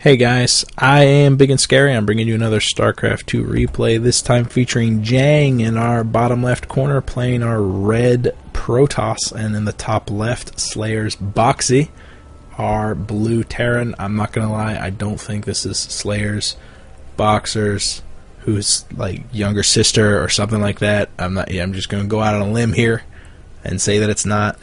Hey guys, I am Ibigandscary. I'm bringing you another StarCraft 2 replay, this time featuring Jiang in our bottom left corner playing our red Protoss, and in the top left, SlayerSBoxxy, our blue Terran. I'm not going to lie, I don't think this is SlayerSBoxxer's, who's like younger sister or something like that. I'm just going to go out on a limb here and say that it's not.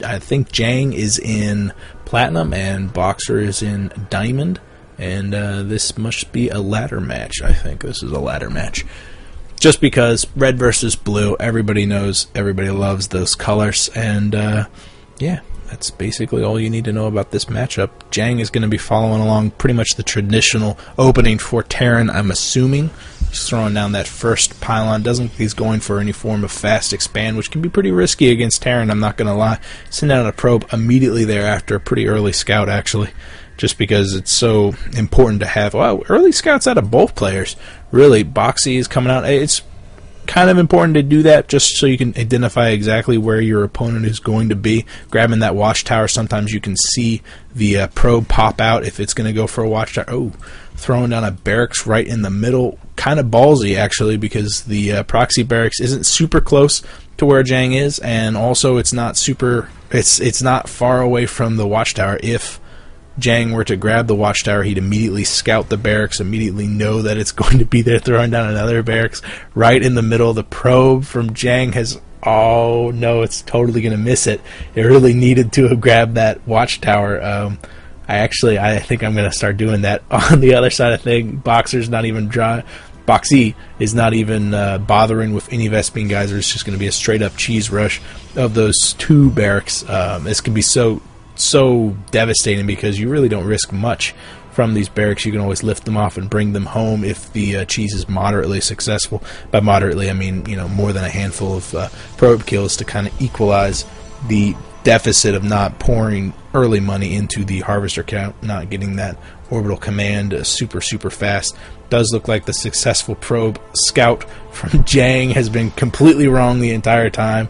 I think Jiang is in Platinum and Boxer is in Diamond, and this must be a ladder match. I think this is a ladder match. Just because red versus blue, everybody knows, everybody loves those colors, and yeah, that's basically all you need to know about this matchup. Jiang is going to be following along pretty much the traditional opening for Terran, I'm assuming. He's throwing down that first pylon. Doesn't think he's going for any form of fast expand, which can be pretty risky against Terran, I'm not going to lie. Send out a probe immediately thereafter, a pretty early scout actually, just because it's so important to have, well, early scouts out of both players. Really, Boxxy is coming out. It's kind of important to do that just so you can identify exactly where your opponent is going to be. Grabbing that watchtower, sometimes you can see the probe pop out if it's going to go for a watchtower. Oh, throwing down a barracks right in the middle. Kind of ballsy actually, because the proxy barracks isn't super close to where Jiang is, and also it's not super, it's not far away from the watchtower. If Jiang were to grab the watchtower, he'd immediately scout the barracks, immediately know that it's going to be there, throwing down another barracks right in the middle. The probe from Jiang has, oh no, it's totally going to miss it. It really needed to have grabbed that watchtower. I think I'm going to start doing that on the other side of things. Boxxy is not even bothering with any Vespene geysers. It's just going to be a straight up cheese rush of those two barracks. This can be so devastating because you really don't risk much from these barracks. You can always lift them off and bring them home if the cheese is moderately successful. By moderately, I mean, more than a handful of probe kills to kind of equalize the deficit of not pouring early money into the harvester count, not getting that orbital command super fast. Does look like the successful probe scout from Jiang has been completely wrong the entire time.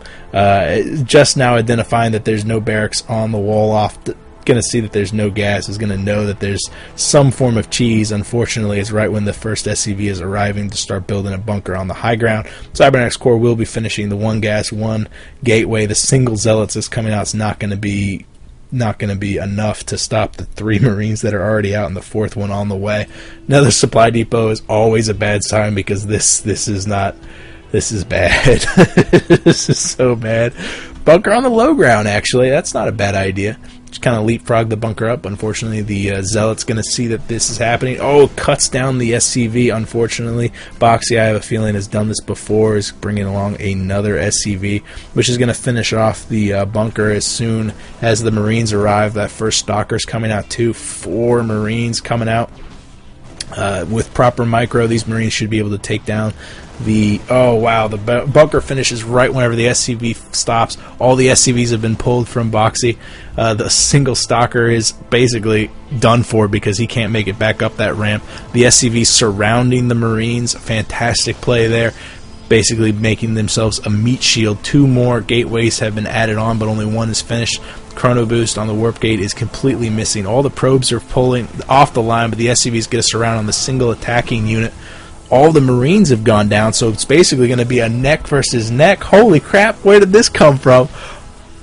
Just now identifying that there's no barracks on the wall off, going to see that there's no gas, is going to know that there's some form of cheese. Unfortunately, it's right when the first SCV is arriving to start building a bunker on the high ground. Cybernetics Corps will be finishing the one gas, one gateway. The single zealots is coming out. It's not going to be enough to stop the 3 Marines that are already out and the 4th one on the way. Another supply depot is always a bad sign, because this is bad. This is so bad. Bunker on the low ground, actually. That's not a bad idea. Just kind of leapfrog the bunker up. Unfortunately, the Zealot's going to see that this is happening. Oh, cuts down the SCV, unfortunately. Boxxy, I have a feeling, has done this before, is bringing along another SCV, which is going to finish off the bunker as soon as the Marines arrive. That first Stalker's coming out, too. 4 Marines coming out. With proper micro, these Marines should be able to take down the... Oh, wow, the bunker finishes right whenever the SCV stops. All the SCVs have been pulled from Boxxy. The single Stalker is basically done for because he can't make it back up that ramp. The SCVs surrounding the Marines, fantastic play there, basically making themselves a meat shield. 2 more gateways have been added on, but only 1 is finished. Chrono boost on the warp gate is completely missing. All the probes are pulling off the line, but the SCVs get us around on the single attacking unit. All the Marines have gone down, so it's basically going to be a neck versus neck. Holy crap, where did this come from?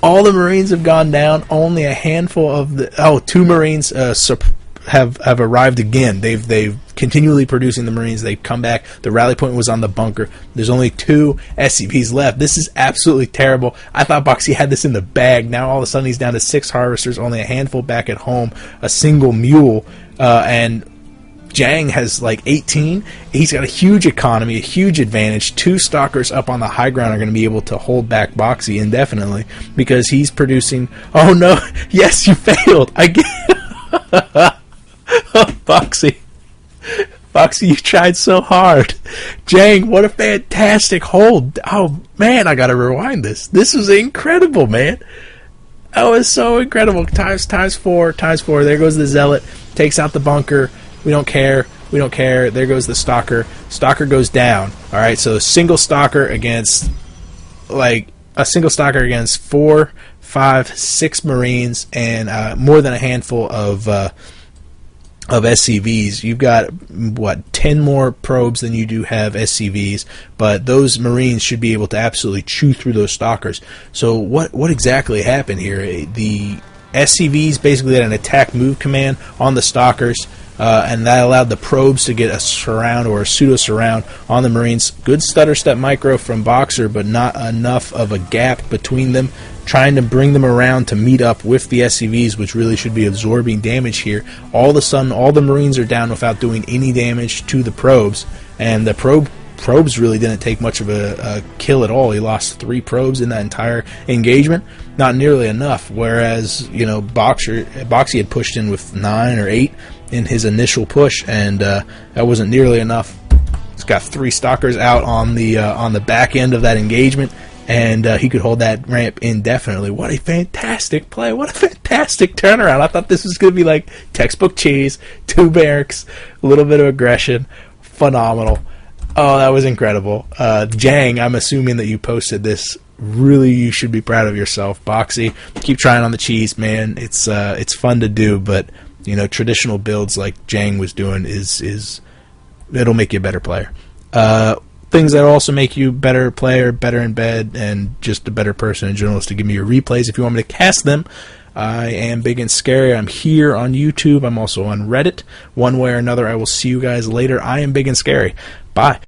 All the Marines have gone down. Only a handful of the... 2 Marines have arrived again. They've continually producing the Marines. They've come back. The rally point was on the bunker. There's only 2 SCVs left. This is absolutely terrible. I thought Boxxy had this in the bag. Now all of a sudden he's down to 6 harvesters, only a handful back at home, a single mule, and Jiang has like 18. He's got a huge economy, a huge advantage. 2 Stalkers up on the high ground are going to be able to hold back Boxxy indefinitely because he's producing... Oh no! Yes, you failed! I get... Boxxy, you tried so hard. Jiang, what a fantastic hold. Oh man, I gotta rewind this. This was incredible, man. That was so incredible. Times 4. There goes the Zealot. Takes out the bunker. We don't care. There goes the Stalker. Stalker goes down. Alright, so a single Stalker against 4, 5, 6 Marines and more than a handful of of SCVs. You've got, what, 10 more probes than you do have SCVs, but those Marines should be able to absolutely chew through those stalkers. So what exactly happened here? The SCVs basically had an attack move command on the stalkers, and that allowed the probes to get a surround or a pseudo surround on the Marines. Good stutter step micro from Boxer, but not enough of a gap between them, trying to bring them around to meet up with the SCVs, which really should be absorbing damage here. All of a sudden, all the Marines are down without doing any damage to the probes, and the probes really didn't take much of a kill at all. He lost 3 probes in that entire engagement, not nearly enough. Whereas, you know, Boxy had pushed in with 9 or 8 in his initial push, and that wasn't nearly enough. He's got 3 stalkers out on the back end of that engagement, and he could hold that ramp indefinitely. What a fantastic play! What a fantastic turnaround! I thought this was going to be like textbook cheese, 2 barracks, a little bit of aggression, phenomenal. Oh, that was incredible. Jiang, I'm assuming that you posted this. Really, you should be proud of yourself, Boxy. Keep trying on the cheese, man. It's fun to do, but you know, traditional builds like Jiang was doing is it'll make you a better player. Things that also make you a better player, better in bed, and just a better person in general is to give me your replays if you want me to cast them. I am Big and Scary. I'm here on YouTube. I'm also on Reddit. One way or another, I will see you guys later. I am Big and Scary. Bye.